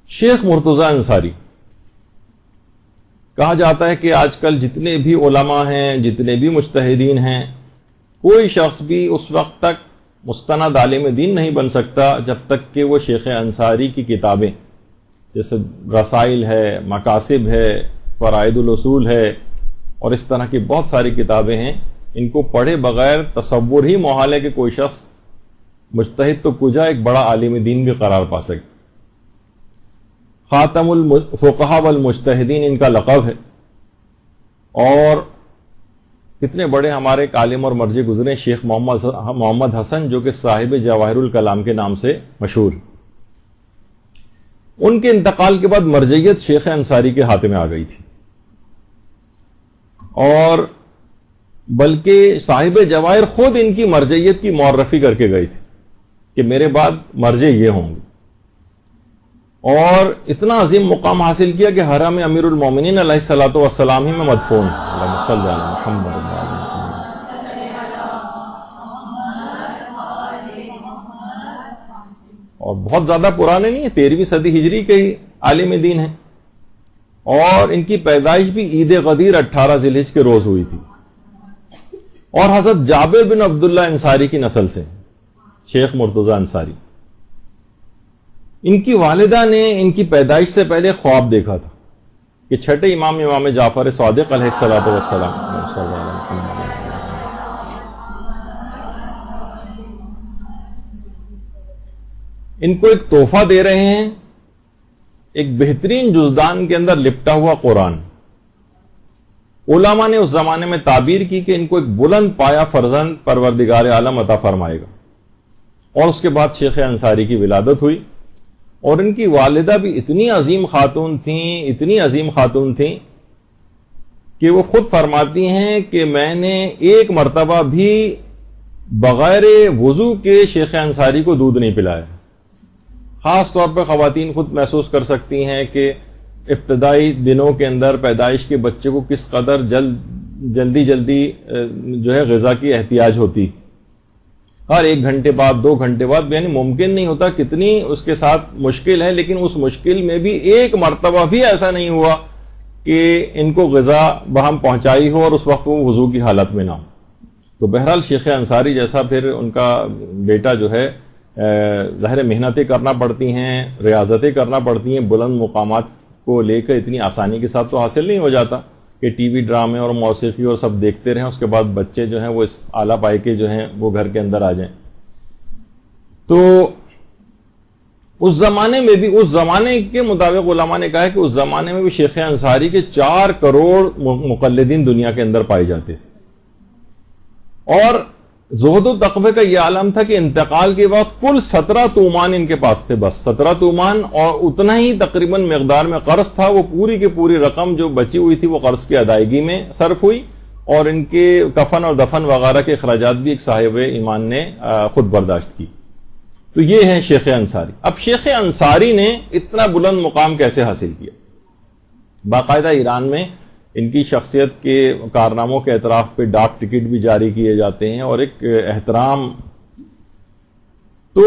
شیخ مرتضی انصاری، کہا جاتا ہے کہ آج کل جتنے بھی علماء ہیں، جتنے بھی مجتہدین ہیں، کوئی شخص بھی اس وقت تک مستند عالم دین نہیں بن سکتا جب تک کہ وہ شیخ انصاری کی کتابیں جیسے رسائل ہے، مقاصد ہے، فرائض الاصول ہے اور اس طرح کی بہت ساری کتابیں ہیں، ان کو پڑھے بغیر تصور ہی محال ہے کہ کوئی شخص مجتہد تو کجا ایک بڑا عالم دین بھی قرار پا سکے۔ خاتم الفقہاء والمجتہدین ان کا لقب ہے، اور کتنے بڑے ہمارے عالم اور مرجع گزرے، شیخ محمد حسن جو کہ صاحب جواہر الکلام کے نام سے مشہور۔ ان کے انتقال کے بعد مرجعیت شیخ انصاری کے ہاتھ میں آ گئی تھی، اور بلکہ صاحب جواہر خود ان کی مرجعیت کی معرفی کر کے گئے تھے کہ میرے بعد مرجع یہ ہوں گے، اور اتنا عظیم مقام حاصل کیا کہ حرم امیر المومنین علیہ الصلوۃ والسلام ہی میں مدفون ہے۔ اللہم صلی علی محمد۔ اور بہت زیادہ پرانے نہیں ہیں، 13ویں صدی ہجری کے ہی عالم دین ہیں، اور ان کی پیدائش بھی عید غدیر 18 ذی الحجہ کے روز ہوئی تھی، اور حضرت جابر بن عبداللہ انصاری کی نسل سے شیخ مرتضی انصاری۔ ان کی والدہ نے ان کی پیدائش سے پہلے خواب دیکھا تھا کہ چھٹے امام جعفر صادق علیہ الصلوۃ والسلام ان کو ایک تحفہ دے رہے ہیں، ایک بہترین جزدان کے اندر لپٹا ہوا قرآن۔ علماء نے اس زمانے میں تعبیر کی کہ ان کو ایک بلند پایا فرزند پروردگار عالم عطا فرمائے گا، اور اس کے بعد شیخ انصاری کی ولادت ہوئی، اور ان کی والدہ بھی اتنی عظیم خاتون تھیں کہ وہ خود فرماتی ہیں کہ میں نے ایک مرتبہ بھی بغیر وضو کے شیخ انصاری کو دودھ نہیں پلایا۔ خاص طور پر خواتین خود محسوس کر سکتی ہیں کہ ابتدائی دنوں کے اندر پیدائش کے بچے کو کس قدر جلدی جو ہے غذا کی احتیاج ہوتی، ہر 1 گھنٹے بعد 2 گھنٹے بعد، یعنی ممکن نہیں ہوتا، کتنی اس کے ساتھ مشکل ہے، لیکن اس مشکل میں بھی ایک مرتبہ بھی ایسا نہیں ہوا کہ ان کو غذا بہم پہنچائی ہو اور اس وقت وہ وضو کی حالت میں نہ ہو۔ تو بہرحال شیخ انصاری جیسا پھر ان کا بیٹا جو ہے، ظاہر محنتیں کرنا پڑتی ہیں، ریاضتیں کرنا پڑتی ہیں، بلند مقامات کو لے کر اتنی آسانی کے ساتھ تو حاصل نہیں ہو جاتا کہ ٹی وی ڈرامے اور موسیقی اور سب دیکھتے رہیں، اس کے بعد بچے جو ہیں وہ اس اعلیٰ پائے کے جو ہیں وہ گھر کے اندر آ جائیں۔ تو اس زمانے میں بھی، اس زمانے کے مطابق علماء نے کہا ہے کہ اس زمانے میں بھی شیخ انصاری کے 4 کروڑ مقلدین دنیا کے اندر پائے جاتے تھے، اور زہد و تقوی کا یہ عالم تھا کہ انتقال کے بعد کل 17 تومان ان کے پاس تھے، بس 17 تومان، اور اتنا ہی تقریباً مقدار میں قرض تھا۔ وہ پوری کی پوری رقم جو بچی ہوئی تھی وہ قرض کی ادائیگی میں صرف ہوئی، اور ان کے کفن اور دفن وغیرہ کے اخراجات بھی ایک صاحب ایمان نے خود برداشت کی۔ تو یہ ہے شیخ انصاری۔ اب شیخ انصاری نے اتنا بلند مقام کیسے حاصل کیا؟ باقاعدہ ایران میں ان کی شخصیت کے کارناموں کے اعتراف پہ ڈاک ٹکٹ بھی جاری کیے جاتے ہیں، اور ایک احترام تو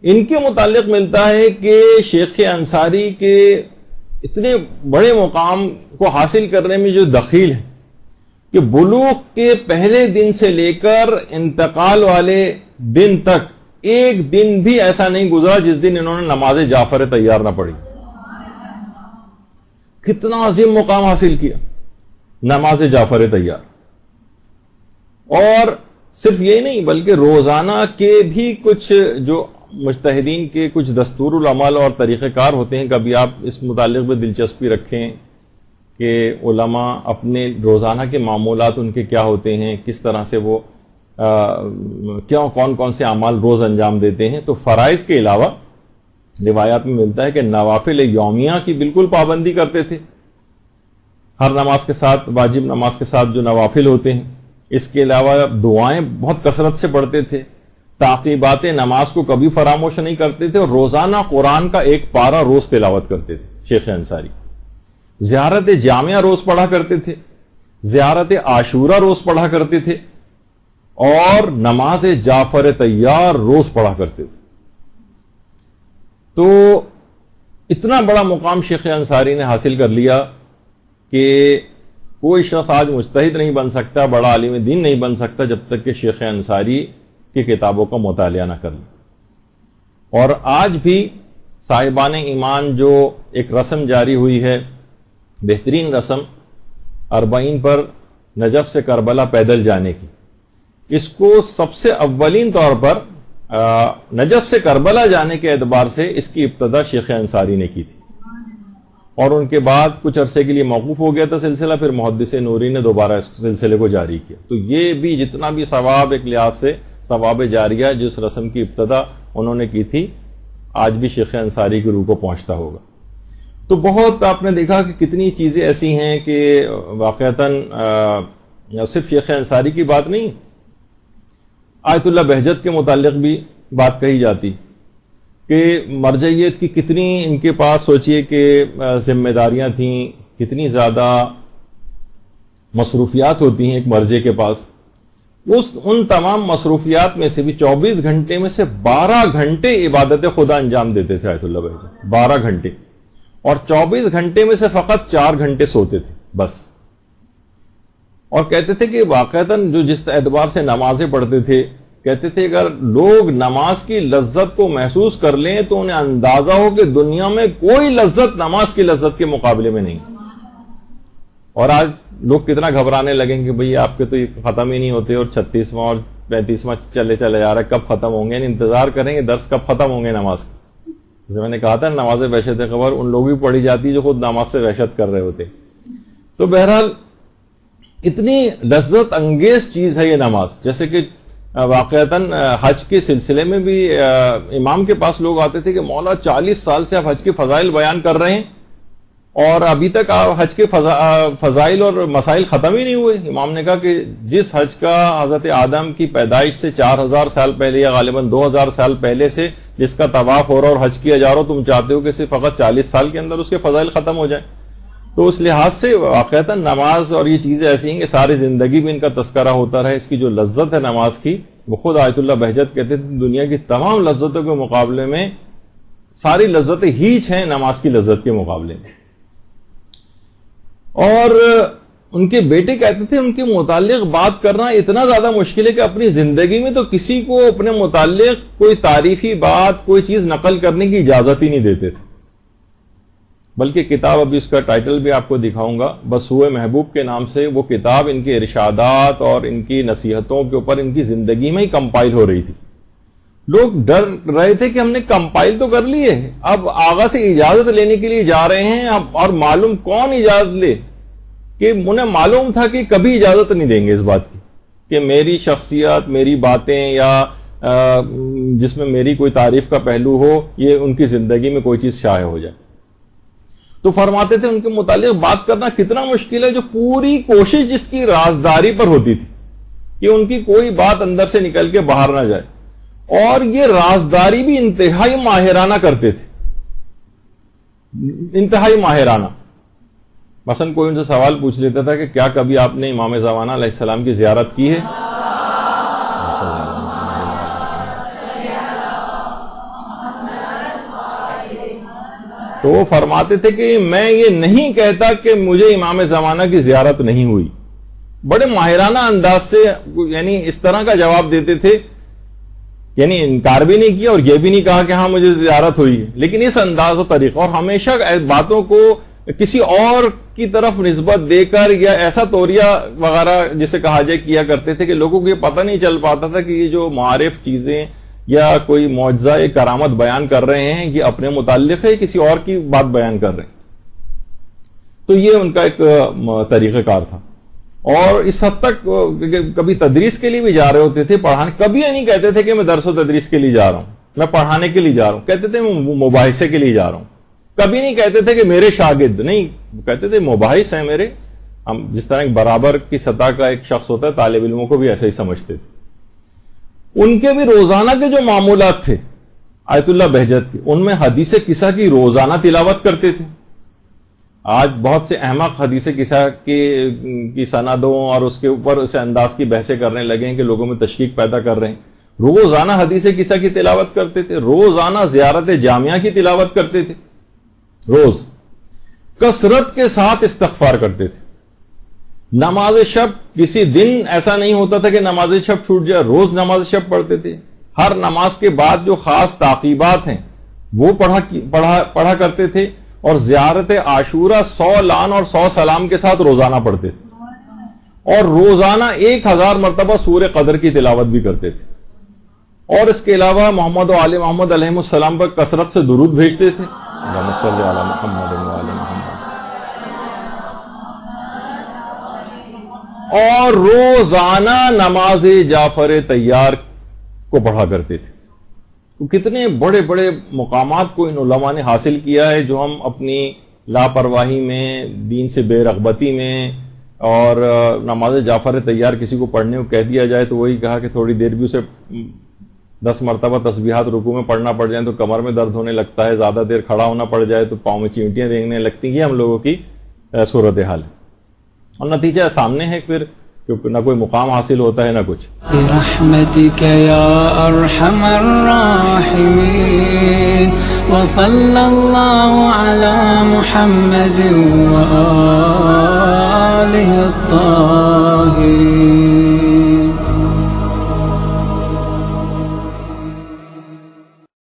ان کے متعلق ملتا ہے کہ شیخ انصاری کے اتنے بڑے مقام کو حاصل کرنے میں جو دخیل ہے کہ بلوغ کے پہلے دن سے لے کر انتقال والے دن تک ایک دن بھی ایسا نہیں گزرا جس دن انہوں نے نماز جعفر تیار نہ پڑھی۔ کتنا عظیم مقام حاصل کیا، نماز جعفر تیار۔ اور صرف یہ نہیں بلکہ روزانہ کے بھی کچھ جو مجتہدین کے کچھ دستور العمل اور طریقہ کار ہوتے ہیں، کبھی آپ اس متعلق بھی دلچسپی رکھیں کہ علماء اپنے روزانہ کے معمولات ان کے کیا ہوتے ہیں، کس طرح سے وہ کون سے اعمال روز انجام دیتے ہیں۔ تو فرائض کے علاوہ روایات میں ملتا ہے کہ نوافل یومیہ کی بالکل پابندی کرتے تھے، ہر نماز کے ساتھ، واجب نماز کے ساتھ جو نوافل ہوتے ہیں۔ اس کے علاوہ دعائیں بہت کثرت سے پڑھتے تھے، تعقیبات نماز کو کبھی فراموش نہیں کرتے تھے، اور روزانہ قرآن کا 1 پارہ روز تلاوت کرتے تھے شیخ انصاری۔ زیارت جامعہ روز پڑھا کرتے تھے، زیارت عاشورہ روز پڑھا کرتے تھے، اور نماز جعفر تیار روز پڑھا کرتے تھے۔ تو اتنا بڑا مقام شیخ انصاری نے حاصل کر لیا کہ کوئی شخص آج مجتہد نہیں بن سکتا، بڑا عالم دین نہیں بن سکتا جب تک کہ شیخ انصاری کی کتابوں کا مطالعہ نہ کر لے۔ اور آج بھی صاحبان ایمان جو ایک رسم جاری ہوئی ہے، بہترین رسم، 40 پر نجف سے کربلا پیدل جانے کی، اس کو سب سے اولین طور پر نجف سے کربلا جانے کے اعتبار سے اس کی ابتدا شیخ انصاری نے کی تھی، اور ان کے بعد کچھ عرصے کے لیے موقوف ہو گیا تھا سلسلہ، پھر محدث نوری نے دوبارہ اس سلسلے کو جاری کیا۔ تو یہ بھی جتنا بھی ثواب ایک لحاظ سے ثواب جاریہ جس رسم کی ابتدا انہوں نے کی تھی، آج بھی شیخ انصاری کی روح کو پہنچتا ہوگا۔ تو بہت آپ نے دیکھا کہ کتنی چیزیں ایسی ہیں کہ واقعتاً صرف شیخ انصاری کی بات نہیں، آیت اللہ بہجت کے متعلق بھی بات کہی جاتی کہ مرجعیت کی کتنی ان کے پاس، سوچئے کہ ذمہ داریاں تھیں، کتنی زیادہ مصروفیات ہوتی ہیں ایک مرجع کے پاس۔ ان تمام مصروفیات میں سے بھی 24 گھنٹے میں سے 12 گھنٹے عبادت خدا انجام دیتے تھے آیت اللہ بہجت، 12 گھنٹے، اور 24 گھنٹے میں سے فقط 4 گھنٹے سوتے تھے بس۔ اور کہتے تھے کہ واقعتاً جو جس اعتبار سے نمازیں پڑھتے تھے، کہتے تھے اگر لوگ نماز کی لذت کو محسوس کر لیں تو انہیں اندازہ ہو کہ دنیا میں کوئی لذت نماز کی لذت کے مقابلے میں نہیں۔ اور آج لوگ کتنا گھبرانے لگیں کہ بھئی آپ کے تو یہ ختم ہی نہیں ہوتے، اور 36واں اور 35واں چلے جا رہا ہے، کب ختم ہوں گے، یعنی انتظار کریں گے درس کب ختم ہوں گے نماز کے۔ جیسے میں نے کہا تھا نماز وحشت خبر ان لوگ بھی پڑھی جاتی ہے جو خود نماز سے وحشت کر رہے ہوتے۔ تو بہرحال اتنی لذت انگیز چیز ہے یہ نماز، جیسے کہ واقعتاً حج کے سلسلے میں بھی امام کے پاس لوگ آتے تھے کہ مولا 40 سال سے آپ حج کے فضائل بیان کر رہے ہیں اور ابھی تک حج کے فضائل اور مسائل ختم ہی نہیں ہوئے۔ امام نے کہا کہ جس حج کا حضرت آدم کی پیدائش سے 4000 سال پہلے یا غالباً 2000 سال پہلے سے جس کا طواف ہو رہا اور حج کیا جا رہا، تم چاہتے ہو کہ صرف فقط 40 سال کے اندر اس کے فضائل ختم ہو جائیں۔ تو اس لحاظ سے واقعتاً نماز اور یہ چیزیں ایسی ہیں کہ ساری زندگی میں ان کا تذکرہ ہوتا رہے۔ اس کی جو لذت ہے نماز کی، وہ خود آیت اللہ بہجت کہتے تھے دنیا کی تمام لذتوں کے مقابلے میں ساری لذتیں ہیچ ہیں نماز کی لذت کے مقابلے میں۔ اور ان کے بیٹے کہتے تھے ان کے متعلق بات کرنا اتنا زیادہ مشکل ہے کہ اپنی زندگی میں تو کسی کو اپنے متعلق کوئی تعریفی بات، کوئی چیز نقل کرنے کی اجازت ہی نہیں دیتے تھے۔ بلکہ کتاب، ابھی اس کا ٹائٹل بھی آپ کو دکھاؤں گا، بس ہوئے محبوب کے نام سے وہ کتاب ان کے ارشادات اور ان کی نصیحتوں کے اوپر ان کی زندگی میں ہی کمپائل ہو رہی تھی۔ لوگ ڈر رہے تھے کہ ہم نے کمپائل تو کر لی ہے، اب آغا سے اجازت لینے کے لیے جا رہے ہیں، اور معلوم کون اجازت لے، کہ انہیں معلوم تھا کہ کبھی اجازت نہیں دیں گے اس بات کی کہ میری شخصیت، میری باتیں یا جس میں میری کوئی تعریف کا پہلو ہو، یہ ان کی زندگی میں کوئی چیز شائع ہو جائے۔ تو فرماتے تھے ان کے متعلق بات کرنا کتنا مشکل ہے، جو پوری کوشش جس کی رازداری پر ہوتی تھی کہ ان کی کوئی بات اندر سے نکل کے باہر نہ جائے، اور یہ رازداری بھی انتہائی ماہرانہ کرتے تھے، انتہائی ماہرانہ۔ مثلا کوئی ان سے سوال پوچھ لیتا تھا کہ کیا کبھی آپ نے امام زمانہ علیہ السلام کی زیارت کی ہے؟ تو وہ فرماتے تھے کہ میں یہ نہیں کہتا کہ مجھے امام زمانہ کی زیارت نہیں ہوئی۔ بڑے ماہرانہ انداز سے یعنی اس طرح کا جواب دیتے تھے، یعنی انکار بھی نہیں کیا اور یہ بھی نہیں کہا کہ ہاں مجھے زیارت ہوئی ہے، لیکن اس انداز و طریقہ، اور ہمیشہ باتوں کو کسی اور کی طرف نسبت دے کر یا ایسا توریہ وغیرہ جسے کہا جائے کیا کرتے تھے کہ لوگوں کو یہ پتہ نہیں چل پاتا تھا کہ یہ جو معارف چیزیں یا کوئی معجزہ یا کرامت بیان کر رہے ہیں یہ اپنے متعلق ہے، کسی اور کی بات بیان کر رہے ہیں۔ تو یہ ان کا ایک طریقہ کار تھا، اور اس حد تک کبھی تدریس کے لیے بھی جا رہے ہوتے تھے، پڑھانے، کبھی یہ نہیں کہتے تھے کہ میں درس و تدریس کے لیے جا رہا ہوں، میں پڑھانے کے لیے جا رہا ہوں، کہتے تھے میں مباحثے کے لیے جا رہا ہوں۔ کبھی نہیں کہتے تھے کہ میرے شاگرد، نہیں، کہتے تھے مباحث ہیں میرے۔ ہم جس طرح ایک برابر کی سطح کا ایک شخص ہوتا ہے، طالب علموں کو بھی ایسے ہی سمجھتے تھے۔ ان کے بھی روزانہ کے جو معمولات تھے آیت اللہ بہجت کے، ان میں حدیث قصہ کی روزانہ تلاوت کرتے تھے۔ آج بہت سے احمق حدیث قصہ کی سندوں اور اس کے اوپر اسے انداز کی بحثیں کرنے لگے ہیں کہ لوگوں میں تشکیک پیدا کر رہے ہیں۔ روزانہ حدیث قصہ کی تلاوت کرتے تھے، روزانہ زیارت جامعہ کی تلاوت کرتے تھے، روز کثرت کے ساتھ استغفار کرتے تھے. نماز شب کسی دن ایسا نہیں ہوتا تھا کہ نماز شب چھوٹ جائے، روز نماز شب پڑھتے تھے. ہر نماز کے بعد جو خاص تعقیبات ہیں وہ پڑھا کرتے تھے، اور زیارت عاشورہ 100 لعن اور 100 سلام کے ساتھ روزانہ پڑھتے تھے، اور روزانہ 1000 مرتبہ سورہ قدر کی تلاوت بھی کرتے تھے. اور اس کے علاوہ محمد و آل محمد علیہ السلام پر کثرت سے درود بھیجتے تھے. اللہم صلی علی محمد و آل محمد. اور روزانہ نماز جعفر طیار کو پڑھا کرتے تھے. تو کتنے بڑے بڑے مقامات کو ان علماء نے حاصل کیا ہے، جو ہم اپنی لاپرواہی میں، دین سے بے رغبتی میں، اور نماز جعفر طیار کسی کو پڑھنے کو کہہ دیا جائے تو وہی کہا کہ تھوڑی دیر بھی اسے 10 مرتبہ تسبیحات رکوع میں پڑھنا پڑ جائیں تو کمر میں درد ہونے لگتا ہے، زیادہ دیر کھڑا ہونا پڑ جائے تو پاؤں میں چینٹیاں دیکھنے لگتی ہیں. یہ ہم لوگوں کی صورتحال ہے، اور نتیجہ سامنے ہے پھر کہ نہ کوئی مقام حاصل ہوتا ہے نہ کچھ. برحمتک یا ارحم الراحمین وصلی اللہ علی محمد وآلہ الطاہرین.